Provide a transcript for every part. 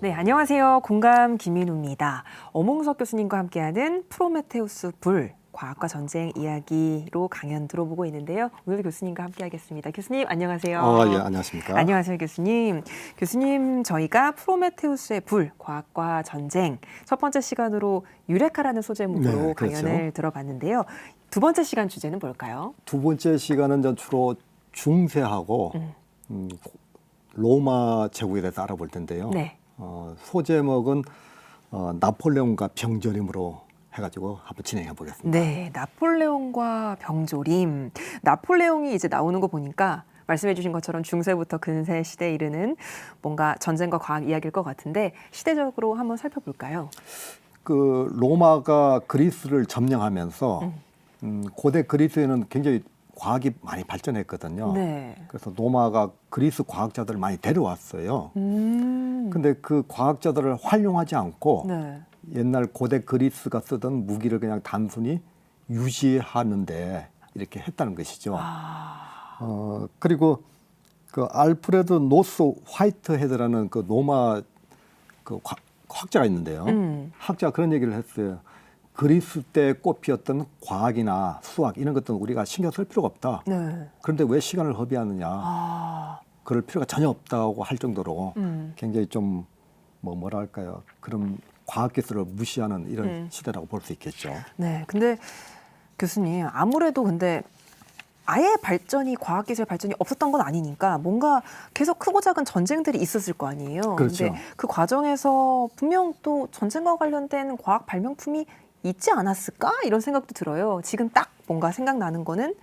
네, 안녕하세요. 공감 김민우입니다. 엄홍석 교수님과 함께하는 프로메테우스 불 과학과 전쟁 이야기로 강연 들어보고 있는데요. 오늘 교수님과 함께하겠습니다. 교수님 안녕하세요. 예, 안녕하십니까. 안녕하세요, 교수님. 교수님, 저희가 프로메테우스의 불 과학과 전쟁 첫 번째 시간으로 유레카라는 소제목으로 네, 그렇죠. 강연을 들어봤는데요. 두 번째 시간 주제는 뭘까요? 두 번째 시간은 전 주로 중세하고 로마 제국에 대해서 알아볼 텐데요. 네. 소제목은 나폴레옹과 병조림으로 해가지고 한번 진행해 보겠습니다. 네, 나폴레옹과 병조림. 나폴레옹이 이제 나오는 거 보니까 말씀해 주신 것처럼 중세부터 근세 시대에 이르는 뭔가 전쟁과 과학 이야기일 것 같은데 시대적으로 한번 살펴볼까요? 그 로마가 그리스를 점령하면서 고대 그리스에는 굉장히 과학이 많이 발전했거든요. 네. 그래서 로마가 그리스 과학자들을 많이 데려왔어요. 근데 그 과학자들을 활용하지 않고 네. 옛날 고대 그리스가 쓰던 무기를 그냥 단순히 유지하는데 이렇게 했다는 것이죠. 그리고 그 알프레드 노스 화이트헤드라는 그 로마 그 학자가 있는데요. 학자가 그런 얘기를 했어요. 그리스 때 꽃피었던 과학이나 수학 이런 것들은 우리가 신경 쓸 필요가 없다. 네. 그런데 왜 시간을 허비하느냐. 그럴 필요가 전혀 없다고 할 정도로 굉장히 좀 뭐랄까요. 그런 과학기술을 무시하는 이런 시대라고 볼 수 있겠죠. 네. 근데 교수님, 아무래도 근데 아예 발전이 과학기술 발전이 없었던 건 아니니까 뭔가 계속 크고 작은 전쟁들이 있었을 거 아니에요. 그렇죠. 근데 그 과정에서 분명 또 전쟁과 관련된 과학 발명품이 있지 않았을까? 이런 생각도 들어요. 지금 딱 뭔가 생각나는 거는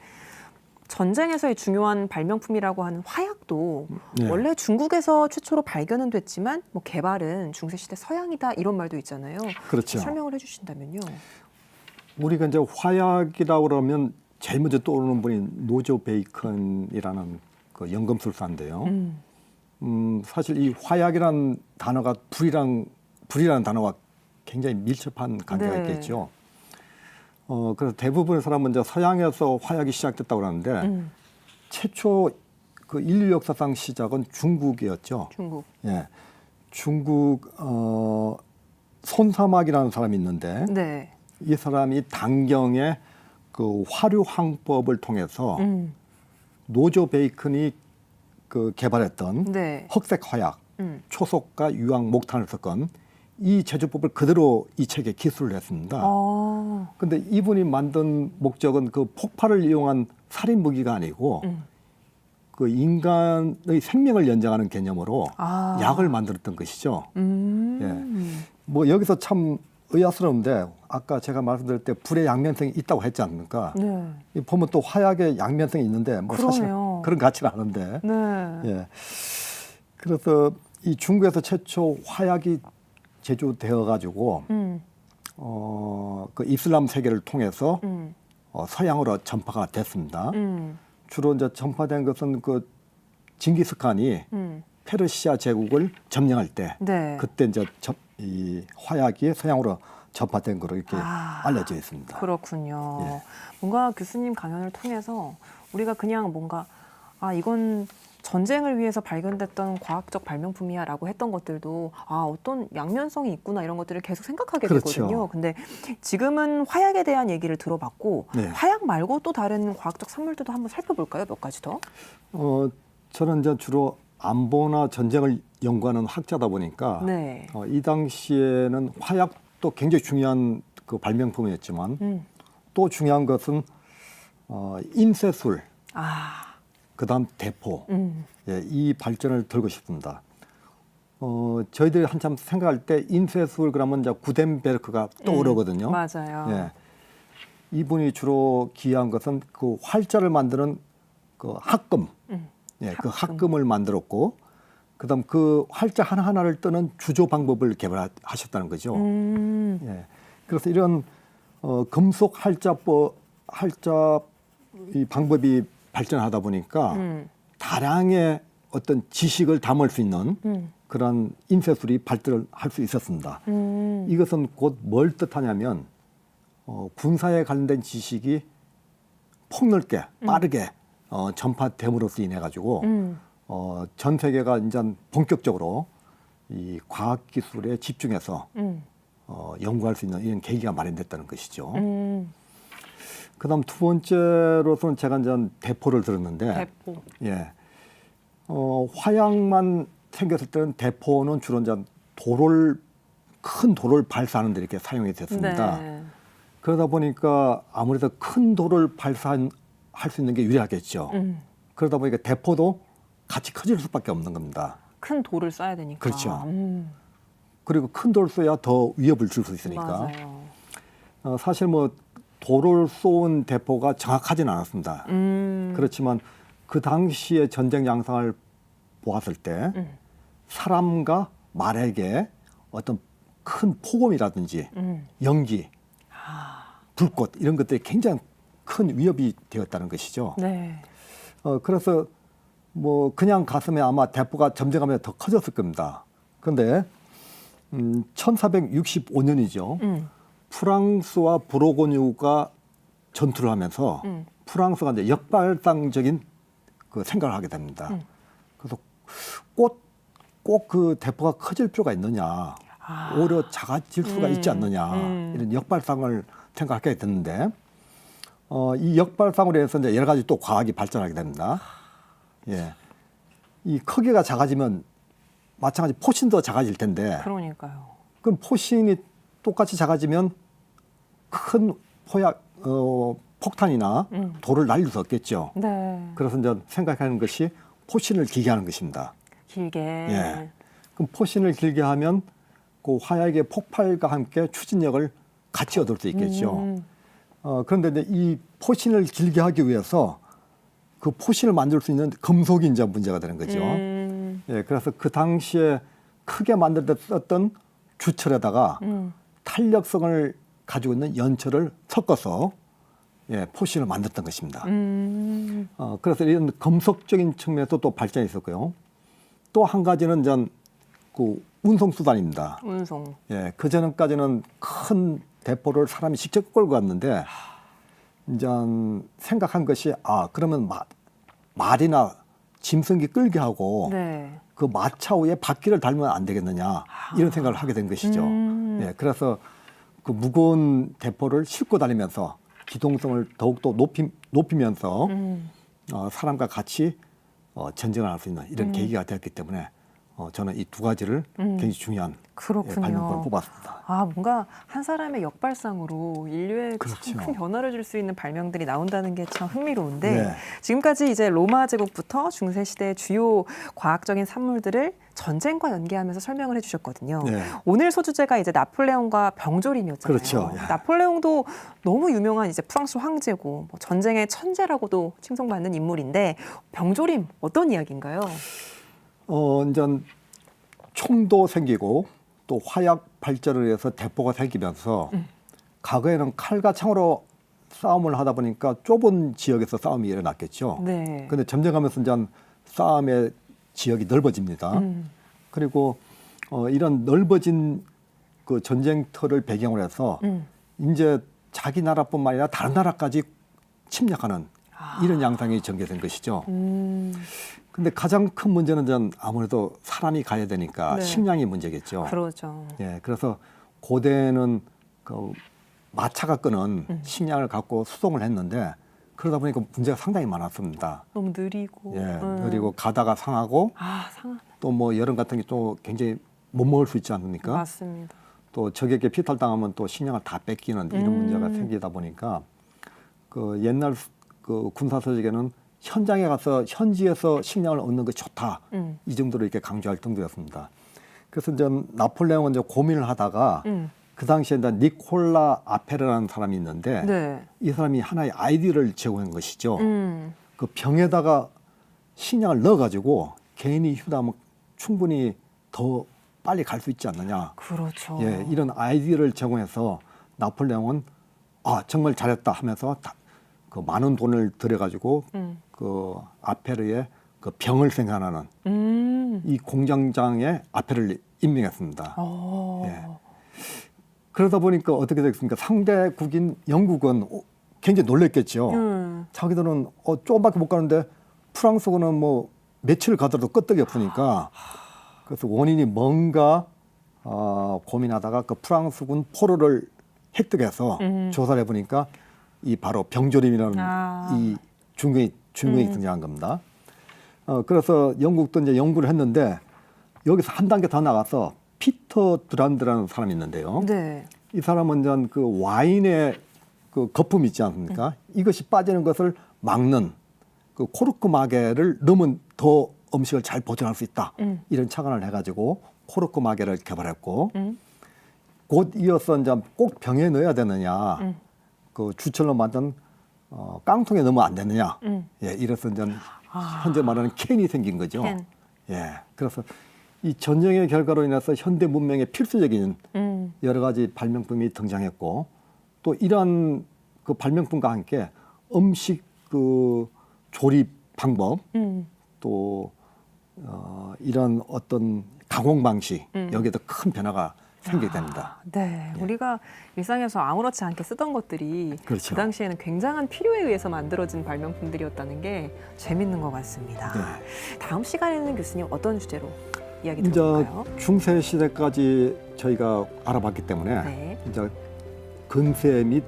전쟁에서의 중요한 발명품이라고 하는 화약도 네. 원래 중국에서 최초로 발견은 됐지만 뭐 개발은 중세시대 서양이다 이런 말도 있잖아요. 그렇죠. 설명을 해주신다면요. 우리가 이제 화약이라고 그러면 제일 먼저 떠오르는 분이 노조 베이컨이라는 그 연금술사인데요. 사실 이 화약이라는 단어가 불이라는 단어와 굉장히 밀접한 관계가 네. 있겠죠. 그래서 대부분의 사람은 이제 서양에서 화약이 시작됐다고 그러는데 최초 그 인류 역사상 시작은 중국이었죠. 중국. 예, 중국 손사막이라는 사람이 있는데 네. 이 사람이 당경에 그 화류항법을 통해서 노조 베이컨이 그 개발했던 네. 흑색 화약, 초석과 유황, 목탄을 섞은 이 제조법을 그대로 이 책에 기술을 했습니다. 근데 이분이 만든 목적은 그 폭발을 이용한 살인 무기가 아니고 그 인간의 생명을 연장하는 개념으로 약을 만들었던 것이죠. 예. 뭐 여기서 참 의아스러운데 아까 제가 말씀드릴 때 불의 양면성이 있다고 했지 않습니까? 네. 이 보면 또 화약의 양면성이 있는데 뭐 사실 그러네요. 그런 것 같지는 않은데. 네. 예. 그래서 이 중국에서 최초 화약이 제조되어 가지고 그 이슬람 세계를 통해서 서양으로 전파가 됐습니다. 주로 이제 전파된 것은 그 징기스칸이 페르시아 제국을 점령할 때 네. 그때 이제 이 화약이 서양으로 전파된 거로 이렇게 알려져 있습니다. 그렇군요. 예. 뭔가 교수님 강연을 통해서 우리가 그냥 뭔가 이건 전쟁을 위해서 발견됐던 과학적 발명품이야라고 했던 것들도 어떤 양면성이 있구나 이런 것들을 계속 생각하게 그렇죠. 되거든요. 근데 지금은 화약에 대한 얘기를 들어봤고 네. 화약 말고 또 다른 과학적 산물들도 한번 살펴볼까요? 몇 가지 더? 저는 이제 주로 안보나 전쟁을 연구하는 학자다 보니까 네. 이 당시에는 화약도 굉장히 중요한 그 발명품이었지만 또 중요한 것은 인쇄술, 그다음 대포, 예, 이 발전을 들고 싶습니다. 저희들이 한참 생각할 때 인쇄술 그러면 이제 구텐베르크가 떠오르거든요. 맞아요. 예, 이분이 주로 기여한 것은 그 활자를 만드는 그 합금, 예, 그 합금을 만들었고, 그다음 그 활자 하나 하나를 뜨는 주조 방법을 개발하셨다는 거죠. 예, 그래서 이런 금속 활자 이 방법이 발전하다 보니까 다량의 어떤 지식을 담을 수 있는 그런 인쇄술이 발달을 할 수 있었습니다. 이것은 곧 뭘 뜻하냐면 군사에 관련된 지식이 폭넓게 빠르게 전파됨으로써 인해 가지고 전 세계가 이제 본격적으로 이 과학 기술에 집중해서 연구할 수 있는 이런 계기가 마련됐다는 것이죠. 그다음 두 번째로서는 제가 이제 대포를 들었는데, 대포. 예, 화약만 생겼을 때는 대포는 주로 이제 큰 돌을 발사하는 데 이렇게 사용이 됐습니다. 네. 그러다 보니까 아무래도 큰 돌을 발사할 수 있는 게 유리하겠죠. 그러다 보니까 대포도 같이 커질 수밖에 없는 겁니다. 큰 돌을 쏴야 되니까. 그렇죠. 그리고 큰 돌을 쏘야 더 위협을 줄 수 있으니까. 맞아요. 사실 뭐 돌을 쏜 대포가 정확하진 않았습니다. 그렇지만 그 당시의 전쟁 양상을 보았을 때 사람과 말에게 어떤 큰 폭음이라든지 연기, 불꽃 이런 것들이 굉장히 큰 위협이 되었다는 것이죠. 네. 그래서 뭐 그냥 갔으면 아마 대포가 점점하면 더 커졌을 겁니다. 그런데 1465년이죠. 프랑스와 부르고뉴가 전투를 하면서 프랑스가 이제 역발상적인 그 생각을 하게 됩니다. 그래서 꼭 그 대포가 커질 필요가 있느냐, 오히려 작아질 수가 있지 않느냐 이런 역발상을 생각하게 됐는데 이 역발상으로 해서 이제 여러 가지 또 과학이 발전하게 됩니다. 예, 이 크기가 작아지면 마찬가지 포신도 작아질 텐데, 그러니까요. 그럼 포신이 똑같이 작아지면 큰 폭탄이나 돌을 날릴 수 없겠죠. 네. 그래서 이제 생각하는 것이 포신을 길게 하는 것입니다. 길게. 예. 그럼 포신을 길게 하면 그 화약의 폭발과 함께 추진력을 같이 얻을 수 있겠죠. 그런데 이제 이 포신을 길게 하기 위해서 그 포신을 만들 수 있는 금속이 이제 문제가 되는 거죠. 예, 그래서 그 당시에 크게 만들 때 썼던 주철에다가 탄력성을 가지고 있는 연철을 섞어서 예, 포신을 만들었던 것입니다. 그래서 이런 금속적인 측면에서 또 발전이 있었고요. 또 한 가지는 전 그 운송 수단입니다. 운송. 예, 그 전까지는 큰 대포를 사람이 직접 끌고 갔는데 이제 생각한 것이 그러면 말이나 짐승기 끌게 하고 네. 그 마차 위에 바퀴를 달면 안 되겠느냐 이런 생각을 하게 된 것이죠. 예, 그래서 그 무거운 대포를 싣고 다니면서 기동성을 더욱더 높이면서 사람과 같이 전쟁을 할 수 있는 이런 계기가 되었기 때문에 저는 이 두 가지를 굉장히 중요한 발명품을 뽑았습니다. 뭔가 한 사람의 역발상으로 인류에 그렇죠. 참 큰 변화를 줄 수 있는 발명들이 나온다는 게 참 흥미로운데 네. 지금까지 이제 로마 제국부터 중세 시대의 주요 과학적인 산물들을 전쟁과 연계하면서 설명을 해주셨거든요. 네. 오늘 소주제가 이제 나폴레옹과 병조림이었잖아요. 그렇죠. 나폴레옹도 너무 유명한 이제 프랑스 황제고 뭐 전쟁의 천재라고도 칭송받는 인물인데 병조림 어떤 이야기인가요? 이제 총도 생기고 또 화약 발전을 해서 대포가 생기면서 과거에는 칼과 창으로 싸움을 하다 보니까 좁은 지역에서 싸움이 일어났겠죠. 네. 그런데 점점 가면서 이제 싸움의 지역이 넓어집니다. 그리고 이런 넓어진 그 전쟁터를 배경으로 해서 이제 자기 나라뿐만 아니라 다른 나라까지 침략하는 이런 양상이 전개된 것이죠. 근데 가장 큰 문제는 전 아무래도 사람이 가야 되니까 네. 식량이 문제겠죠. 그러죠. 예, 그래서 고대는 그 마차가 끄는 식량을 갖고 수송을 했는데 그러다 보니까 문제가 상당히 많았습니다. 너무 느리고. 예, 그리고 가다가 상하고 상한. 또 뭐 여름 같은 게 또 굉장히 못 먹을 수 있지 않습니까? 맞습니다. 또 적에게 피탈당하면 또 식량을 다 뺏기는 이런 문제가 생기다 보니까 그 옛날 그 군사서적에는 현장에 가서 현지에서 식량을 얻는 것이 좋다. 이 정도로 이렇게 강조할 정도였습니다. 그래서 이제 나폴레옹은 이제 고민을 하다가 그 당시에 이제 니콜라 아페르라는 사람이 있는데 네. 이 사람이 하나의 아이디어를 제공한 것이죠. 그 병에다가 식량을 넣어가지고 개인이 휴다하면 충분히 더 빨리 갈 수 있지 않느냐. 그렇죠. 예, 이런 아이디어를 제공해서 나폴레옹은 정말 잘했다 하면서 그 많은 돈을 들여가지고 그 아페르의 그 병을 생산하는 이 공장장에 아페르를 임명했습니다. 예. 그러다 보니까 어떻게 됐습니까? 상대국인 영국은 굉장히 놀랬겠죠. 자기들은 조금밖에 못 가는데 프랑스군은 뭐 며칠 가더라도 끄떡이 없으니까 그래서 원인이 뭔가 고민하다가 그 프랑스군 포로를 획득해서 조사를 해보니까 이 바로 병조림이라는 이 중경이 등장한 겁니다. 그래서 영국도 이제 연구를 했는데 여기서 한 단계 더 나가서 피터 드란드라는 사람이 있는데요. 네. 이 사람은 이제 그 와인의 그 거품 있지 않습니까? 이것이 빠지는 것을 막는 그 코르크 마개를 넣으면 더 음식을 잘 보존할 수 있다. 이런 착안을 해가지고 코르크 마개를 개발했고 곧 이어서 이제 꼭 병에 넣어야 되느냐, 그 주철로 만든 깡통에 넣으면 안 되느냐. 예, 이래서 이제 현재 말하는 캔이 생긴 거죠. 캔. 예, 그래서 이 전쟁의 결과로 인해서 현대 문명의 필수적인 여러 가지 발명품이 등장했고 또 이러한 그 발명품과 함께 음식 그 조립 방법 또 이런 어떤 가공 방식 여기에도 큰 변화가 생기게 됩니다. 네, 예. 우리가 일상에서 아무렇지 않게 쓰던 것들이 그렇죠. 그 당시에는 굉장한 필요에 의해서 만들어진 발명품들이었다는 게 재밌는 것 같습니다. 네. 다음 시간에는 교수님 어떤 주제로 이야기 이제 들어볼까요? 중세 시대까지 저희가 알아봤기 때문에 네. 이제 근세 및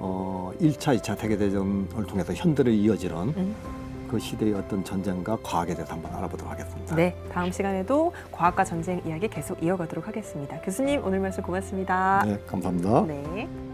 1차, 2차 세계대전을 통해서 현대로 이어지는 그 시대의 어떤 전쟁과 과학에 대해서 한번 알아보도록 하겠습니다. 네, 다음 시간에도 과학과 전쟁 이야기 계속 이어가도록 하겠습니다. 교수님 오늘 말씀 고맙습니다. 네, 감사합니다. 네.